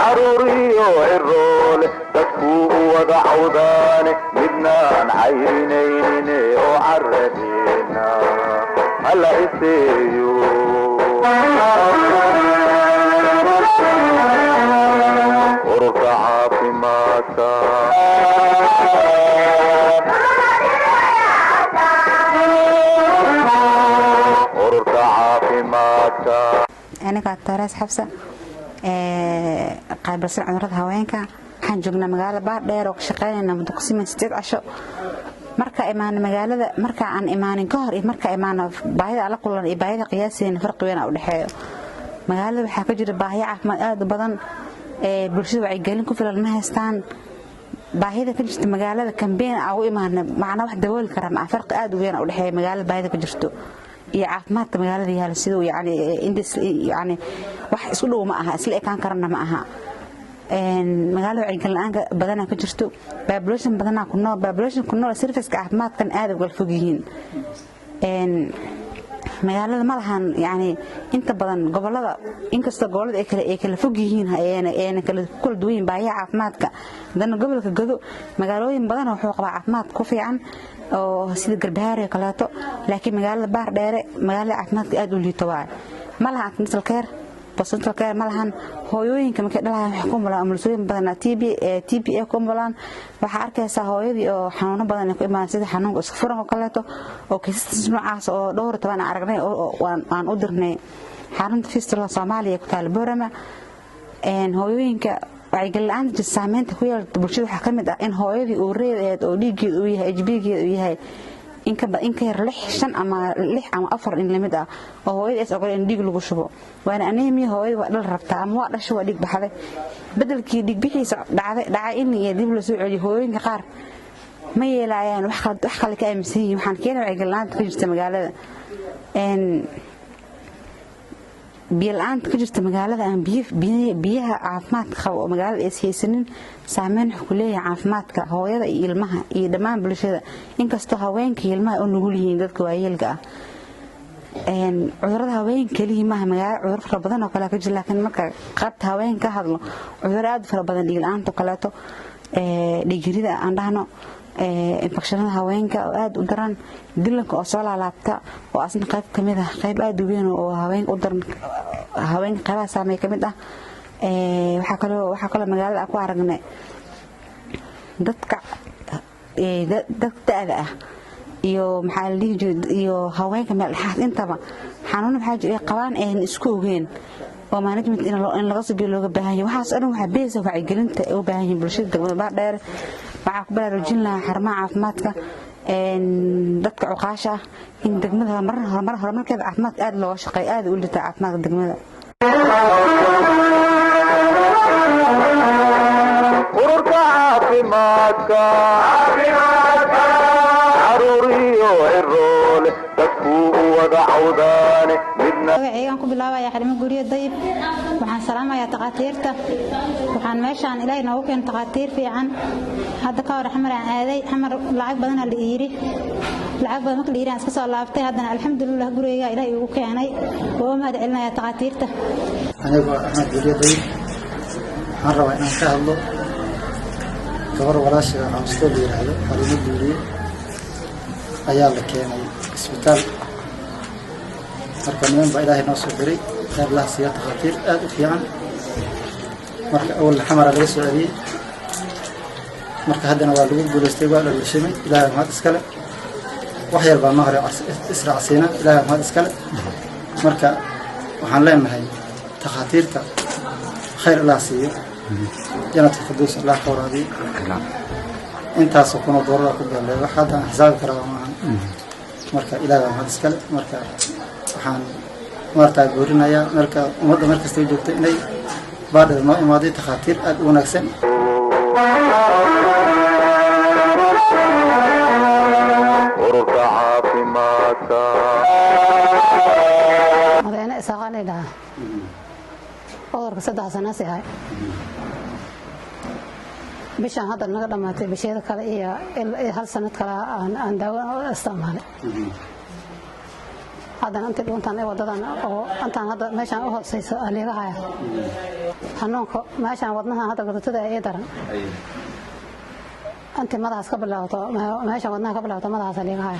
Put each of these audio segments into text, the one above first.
عروري وعرول تكفو وضعودان midnaan caynayne oo caradina hala iseeyo ururka caafimaadka aniga Taras Xabsa qaabilsan cudurrada haweenka waxaan joognaa magaalada Baardheer oo ka shaqeynayna muddo ku siman 8 casho marka imaan magaalada marka aan imaanin ka hor iyo marka imaan baahida la kulan iyo baahida qiyaaseen farqi weyn u dhaxeeyo magaalada waxa ka jira baahiyo caafimaad aad u badan bulshada waxay galin ku filan ma haystaan baahida ka jirta magaalada campaign u imaan macna wax dabool kara ma farqi aad u weyn u dhaxeeyo magaalada baahida ka jirto iyo caafimaadka magaalada yaal sidoo yani wax isku dhow ma aha isla ekaan karana ma aha magaalada wacyigelin badan ka jirto population badan ku nool service-ka caafimaadkan aad uga fog yihiin magaalada ma lahan yani inta badan gobolada inkastoo gobolada ay kala fog yihiin ayna kala duwan baahiyaha caafimaadka dana gobolka Gado magaalooyin badan wuxuu qabaa caafimaad ku fiican oo sida Garbaare kaleeto laakiin magaalada Baardheer magaalada caafimaadka aad u liito waa ma lahan dental care postnatal care ma lahan hooyooyinka markay dhalayaan wax ku mulaan umulsooyin badan TBA ku mulaan waxa arkaysaa hooyadii oo xanuuno badan ku imaan sida xanuunka isku furan oo kaleeto oo kiisas noocaas oo dhowr toban aragnay oo aan u dirnay xarunta fistula Soomaaliya ku taal Boorama hooyooyinka wacyigelin la'aanta saameynta ku yeelata bulshada waxa kamid ah in hooyadii uu reedeed oo dhiiggeedu uu yahay HB-geedu uu yahay in ka yar 6 ama 4 in lamid ah oo hooyada is ogol in dhiig lagu shubo waana anemia hooyada waa dhal rabtaa ama waa dhasho waa dhiig baxday bedelkii dhiig bixiisa dhacay in iyo dib loo soo celiyo hooyinka qaar ma yeelayaan wax kale ka aaminsan yihiin waxaan keenay wacyigelin la'aanta ka jirta magaalada biyo-la'aanta ka jirta magaalada aan biyaha caafimaadka qabo oo magaalada ay haysanin saameyn ku leeyahay caafimaadka hooyada iyo ilmaha iyo dhammaan bulshada inkastoo haweenka iyo ilmaha u nugul yihiin dadka waayeelka ah cudurrada haweenka kaliya maaha magaalada cudur fara badan oo kale ka jira laakiin marka qaabta haweenka ka hadlo cudur aad fara badan dhiig la'aanta kaleeto dhiig yarida aan dhahno infekshanada haweenka oo aad u daran dilanka oo soo laalaabta oo asna qayb kamid ah qayb aad u weyn oo haweenka u daran haweenka qaybaha saameey kamid ah waxa kale magaalada ku aragnay dadka da'da ah iyo maxaa la dhihi jiray iyo haweenka meel dhaxaad intaba xanuun maxaa jira qabaan ay isku ogeen oo management in laga soo looga baahan yahay waxaas dhan waxa beesa wacyigelinta ay u baahan yihiin bulshada degmada Baardheer waxa ku baraarujin lahaa xarumaha caafimaadka dadka cuqaasha in degmada horumarkeeda caafimaad aad loo shaqeeyo aad u liita caafimaadka degmada ururka caafimaadka caruuriyo ciroole dadku wada cawdaan waxaan ku bilaabayaa xarimo guriga dayib waxaan salaamayaa taqaatiirta waxaan meeshaan ilaahay noogu keenay taqaatiir fiican hadda ka hor xamar aan aaday xamar lacag badan la iiri lacag badan markii la iiri aan iska soo laabtay haddana alxamdulillah guriga ilaahay ugu keenay oo mahad celinayaa taqaatiirta aniga Ahmed guriga dayib waxaan rabaa inaan ka hadlo gabar walaashay aan soo leeyahay xarimo guriga ayaa la keenay isbitaal marka niman baa ilaahay noo soo diray qaar la siiya taqaatiir aad u fiican marka awal xamar laga soo celiyay marka haddana waa lagu guuleystay waa la shimay ilaahay mahad iskale wax yar baa ma hore israacsiina ilaahay mahad iskale marka waxaan leenahay taqaatiirta khayr Allah siiyo jannatul firdaws Allah ka waraabiyo intaas oo kuna doorar ku galay waxa hadda xisaab karaa maahan marka ilaahay mahad iskale marka waxaan martaa goorinayaa marka ummadda markasta joogto inay Baardheer noo imaaday taqaatiir aad u wanaagsan ururka caafimaadka أنا إسقاطي ده أول كسر سنة سهاي بيشان هذا النقد ما تبي بشيء كلا إيه هالسنة كلا عن دواء استعماله haddana intii dhuuntan ee wadadan oo intaan hadda meeshaan u hooseyso aliga haya xanuunka meeshaan wadnaha hadda gudubtada ee daran أنت ما ضاع قبل لا ما هيش ودنا قبل لا ما ضاع سليم هاي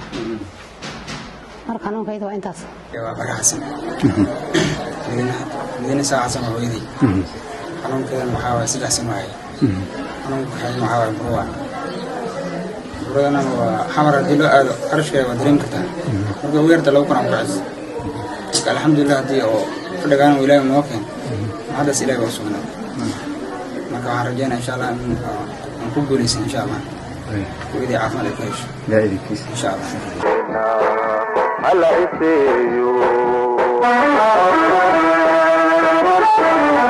مرة قانون كيد وين تاس يا بقى حسن لين ساعة سمع ويدي قانون كذا المحاور سلاح سماعي قانون كذا المحاور بروع بروعنا هو حمر الدلو أرش كذا ودريم كذا مرة ويرد لو كنا بعز الحمد لله دي أو فلقانا ولاية موقين هذا سلاح وصلنا ما كان رجعنا إن شاء الله نكون بوليس إن شاء الله ويدي عافنا لكيش لا يديكيس إن شاء الله على إسيو